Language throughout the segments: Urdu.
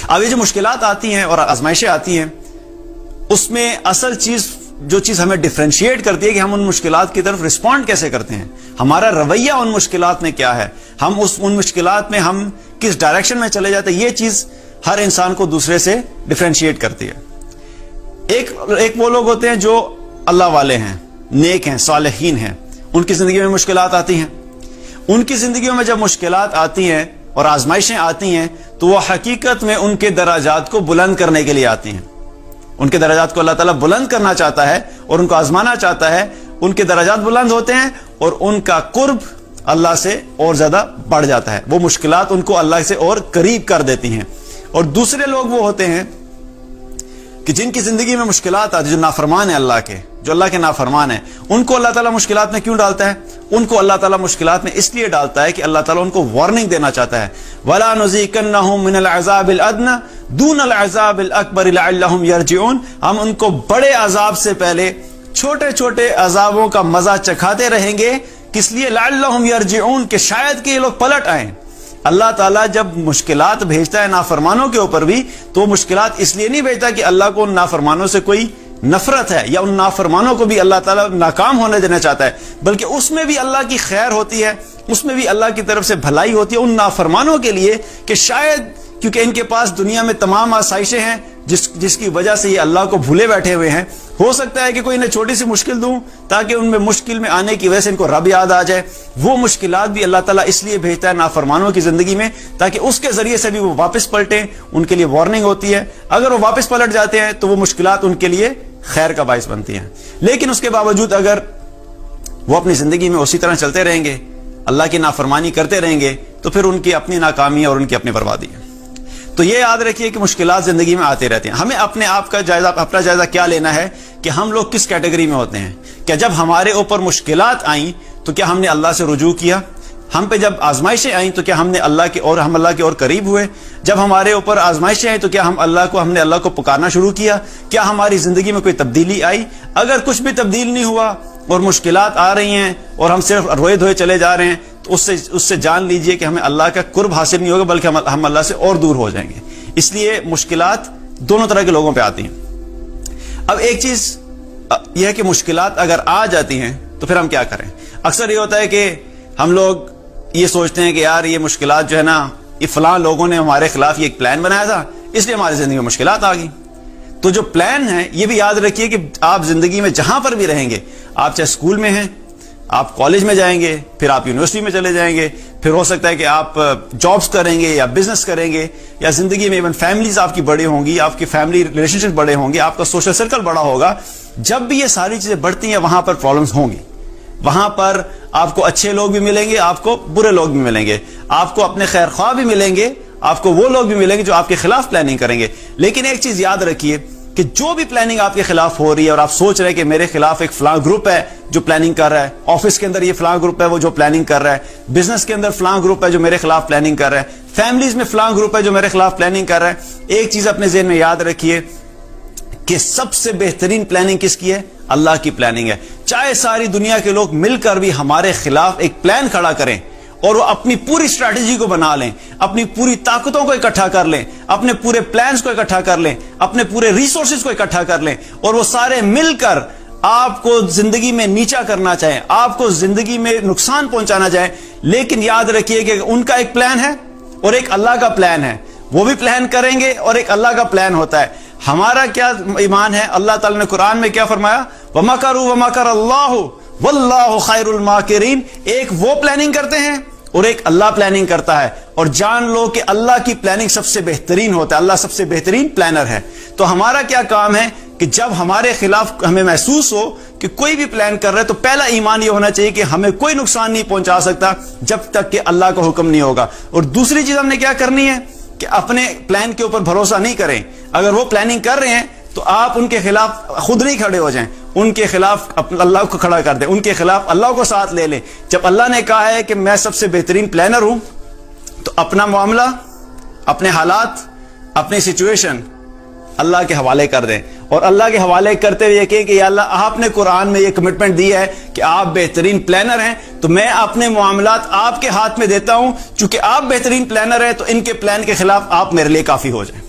اب یہ جو مشکلات آتی ہیں اور آزمائشیں آتی ہیں، اس میں اصل جو چیز ہمیں ڈفرینشیٹ کرتی ہے کہ ہم ان مشکلات کی طرف رسپونڈ کیسے کرتے ہیں، ہمارا رویہ ان مشکلات میں کیا ہے، ہم ان مشکلات میں ہم کس ڈائریکشن میں چلے جاتے ہیں، یہ چیز ہر انسان کو دوسرے سے ڈفرینشیٹ کرتی ہے۔ ایک وہ لوگ ہوتے ہیں جو اللہ والے ہیں، نیک ہیں، صالحین ہیں، ان کی زندگی میں مشکلات آتی ہیں۔ ان کی زندگیوں میں جب مشکلات آتی ہیں اور آزمائشیں آتی ہیں تو وہ حقیقت میں ان کے درجات کو بلند کرنے کے لیے آتی ہیں۔ ان کے درجات کو اللہ تعالیٰ بلند کرنا چاہتا ہے اور ان کو آزمانا چاہتا ہے، ان کے درجات بلند ہوتے ہیں اور ان کا قرب اللہ سے اور زیادہ بڑھ جاتا ہے، وہ مشکلات ان کو اللہ سے اور قریب کر دیتی ہیں۔ اور دوسرے لوگ وہ ہوتے ہیں کہ جن کی زندگی میں مشکلات آتی ہیں، جو نافرمان ہیں اللہ کے، جو اللہ کے نافرمان ہیں، ان کو اللہ تعالیٰ مشکلات میں کیوں ڈالتا ہے؟ ان کو اللہ تعالیٰ مشکلات میں اس لیے ڈالتا ہے کہ اللہ تعالیٰ ان کو وارننگ دینا چاہتا ہے، وَلَا نُذِيقَنَّهُم مِّنَ الْعَذَابِ الْأَدْنَىٰ دُونَ الْعَذَابِ الْأَكْبَرِ لَعَلَّهُمْ يَرْجِعُونَ، ہم ان کو بڑے عذاب سے پہلے چھوٹے چھوٹے عذابوں کا مزہ چکھاتے رہیں گے، کس لیے؟ لَعَلَّهُمْ يَرْجِعُونَ، کہ شاید کہ یہ لوگ پلٹ آئیں۔ اللہ تعالیٰ جب مشکلات بھیجتا ہے نافرمانوں کے اوپر بھی تو وہ مشکلات اس لیے نہیں بھیجتا کہ اللہ کو ان نافرمانوں سے کوئی نفرت ہے یا ان نافرمانوں کو بھی اللہ تعالیٰ ناکام ہونے دینا چاہتا ہے، بلکہ اس میں بھی اللہ کی خیر ہوتی ہے، اس میں بھی اللہ کی طرف سے بھلائی ہوتی ہے ان نافرمانوں کے لیے، کہ شاید کیونکہ ان کے پاس دنیا میں تمام آسائشیں ہیں جس کی وجہ سے یہ اللہ کو بھولے بیٹھے ہوئے ہیں، ہو سکتا ہے کہ کوئی انہیں چھوٹی سی مشکل دوں تاکہ ان میں مشکل میں آنے کی وجہ سے ان کو رب یاد آ جائے۔ وہ مشکلات بھی اللہ تعالیٰ اس لیے بھیجتا ہے نافرمانوں کی زندگی میں تاکہ اس کے ذریعے سے بھی وہ واپس پلٹیں، ان کے لیے وارننگ ہوتی ہے۔ اگر وہ واپس پلٹ جاتے ہیں تو وہ مشکلات ان کے لیے خیر کا باعث بنتی ہیں، لیکن اس کے باوجود اگر وہ اپنی زندگی میں اسی طرح چلتے رہیں گے، اللہ کی نافرمانی کرتے رہیں گے، تو پھر ان کی اپنی ناکامی اور ان کی اپنی بربادی ہے۔ تو یہ یاد رکھیے کہ مشکلات زندگی میں آتے رہتے ہیں، ہمیں اپنے آپ کا اپنا جائزہ کیا لینا ہے کہ ہم لوگ کس کیٹیگری میں ہوتے ہیں۔ کیا جب ہمارے اوپر مشکلات آئیں تو کیا ہم نے اللہ سے رجوع کیا؟ ہم پہ جب آزمائشیں آئیں تو کیا ہم نے اللہ کے اور قریب ہوئے؟ جب ہمارے اوپر آزمائشیں آئیں تو کیا ہم نے اللہ کو پکارنا شروع کیا؟ کیا ہماری زندگی میں کوئی تبدیلی آئی؟ اگر کچھ بھی تبدیل نہیں ہوا اور مشکلات آ رہی ہیں اور ہم صرف روئے دھوئے چلے جا رہے ہیں تو اس سے جان لیجئے کہ ہمیں اللہ کا قرب حاصل نہیں ہوگا، بلکہ ہم اللہ سے اور دور ہو جائیں گے۔ اس لیے مشکلات دونوں طرح کے لوگوں پہ آتی ہیں۔ اب ایک چیز یہ ہے کہ مشکلات اگر آ جاتی ہیں تو پھر ہم کیا کریں؟ اکثر یہ ہوتا ہے کہ ہم لوگ یہ سوچتے ہیں کہ یار یہ مشکلات جو ہے نا، یہ فلاں لوگوں نے ہمارے خلاف یہ ایک پلان بنایا تھا، اس لیے ہماری زندگی میں مشکلات آ گئی۔ تو جو پلان ہے یہ بھی یاد رکھیے کہ آپ زندگی میں جہاں پر بھی رہیں گے، آپ چاہے اسکول میں ہیں، آپ کالج میں جائیں گے، پھر آپ یونیورسٹی میں چلے جائیں گے، پھر ہو سکتا ہے کہ آپ جابس کریں گے یا بزنس کریں گے، یا زندگی میں ایون فیملیز آپ کی بڑی ہوں گی، آپ کی فیملی ریلیشن شپ بڑے ہوں گے، آپ کا سوشل سرکل بڑا ہوگا۔ جب بھی یہ ساری چیزیں بڑھتی ہیں وہاں پر پرابلمز ہوں گی، وہاں پر آپ کو اچھے لوگ بھی ملیں گے، آپ کو برے لوگ بھی ملیں گے، آپ کو اپنے خیر خواہ بھی ملیں گے، آپ کو وہ لوگ بھی ملیں گے جو آپ کے خلاف پلاننگ کریں گے۔ لیکن ایک چیز یاد رکھیے کہ جو بھی پلاننگ آپ کے خلاف ہو رہی ہے اور آپ سوچ رہے ہیں کہ میرے خلاف ایک فلاں گروپ ہے جو پلاننگ کر رہا ہے، آفس کے اندر یہ فلاں گروپ ہے وہ جو پلاننگ کر رہا ہے، بزنس کے اندر فلاں گروپ ہے جو میرے خلاف پلاننگ کر رہا ہے، فیملیز میں فلاں گروپ ہے جو میرے خلاف پلاننگ کر رہا ہے، ایک چیز اپنے ذہن میں یاد رکھیے کہ سب سے بہترین پلاننگ کس کی ہے؟ اللہ کی پلاننگ ہے۔ چاہے ساری دنیا کے لوگ مل کر بھی ہمارے خلاف ایک پلان کھڑا کریں اور وہ اپنی پوری اسٹریٹجی کو بنا لیں، اپنی پوری طاقتوں کو اکٹھا کر لیں، اپنے پورے پلانز کو اکٹھا کر لیں، اپنے پورے ریسورسز کو اکٹھا کر لیں، اور وہ سارے مل کر آپ کو زندگی میں نیچا کرنا چاہیں، آپ کو زندگی میں نقصان پہنچانا چاہیں، لیکن یاد رکھیے کہ ان کا ایک پلان ہے اور ایک اللہ کا پلان ہے، وہ بھی پلان کریں گے اور ایک اللہ کا پلان ہوتا ہے۔ ہمارا کیا ایمان ہے؟ اللہ تعالیٰ نے قرآن میں کیا فرمایا؟ وَمَكَرُوا وَمَكَرَ اللَّهُ وَاللَّهُ خَيْرُ الْمَاكِرِينَ۔ ایک وہ پلاننگ کرتے ہیں اور ایک اللہ پلاننگ کرتا ہے، اور جان لو کہ اللہ کی پلاننگ سب سے بہترین ہوتا ہے، اللہ سب سے بہترین پلانر ہے۔ تو ہمارا کیا کام ہے کہ جب ہمارے خلاف ہمیں محسوس ہو کہ کوئی بھی پلان کر رہا ہے تو پہلا ایمان یہ ہونا چاہیے کہ ہمیں کوئی نقصان نہیں پہنچا سکتا جب تک کہ اللہ کا حکم نہیں ہوگا۔ اور دوسری چیز ہم نے کیا کرنی ہے کہ اپنے پلان کے اوپر بھروسہ نہیں کریں۔ اگر وہ پلاننگ کر رہے ہیں تو آپ ان کے خلاف خود نہیں کھڑے ہو جائیں، ان کے خلاف اللہ کو کھڑا کر دیں، ان کے خلاف اللہ کو ساتھ لے لیں۔ جب اللہ نے کہا ہے کہ میں سب سے بہترین پلانر ہوں تو اپنا معاملہ، اپنے حالات، اپنی سچویشن اللہ کے حوالے کر دیں، اور اللہ کے حوالے کرتے ہوئے یہ کہیں کہ یا اللہ آپ نے قرآن میں یہ کمٹمنٹ دی ہے کہ آپ بہترین پلانر ہیں، تو میں اپنے معاملات آپ کے ہاتھ میں دیتا ہوں، چونکہ آپ بہترین پلانر ہیں تو ان کے پلان کے خلاف آپ میرے لیے کافی ہو جائیں۔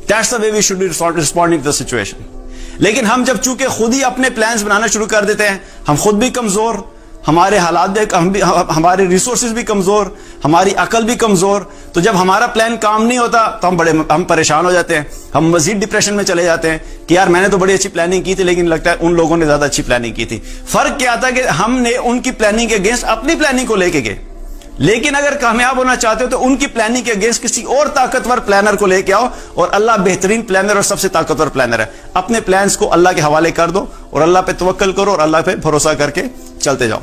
That's the way we should be responding to the situation. لیکن ہم جب چونکہ خود ہی اپنے پلانز بنانا شروع کر دیتے ہیں, ہم خود بھی کمزور, ہمارے حالات بھی, ہمارے ریسورسز بھی کمزور, ہماری عقل بھی کمزور, تو جب ہمارا پلان کام نہیں ہوتا تو ہم پریشان ہو جاتے ہیں, ہم مزید ڈپریشن میں چلے جاتے ہیں کہ یار میں نے تو بڑی اچھی پلاننگ کی تھی لیکن لگتا ہے ان لوگوں نے زیادہ اچھی پلاننگ کی تھی. فرق کیا تھا کہ ہم نے ان کی پلاننگ کے اگینسٹ اپنی پلاننگ کو لے کے گئے. لیکن اگر کامیاب ہونا چاہتے ہو تو ان کی پلاننگ کے اگینسٹ کسی اور طاقتور پلانر کو لے کے آؤ, اور اللہ بہترین پلانر اور سب سے طاقتور پلانر ہے. اپنے پلانز کو اللہ کے حوالے کر دو اور اللہ پہ توکل کرو اور اللہ پہ بھروسہ کر کے چلتے جاؤ.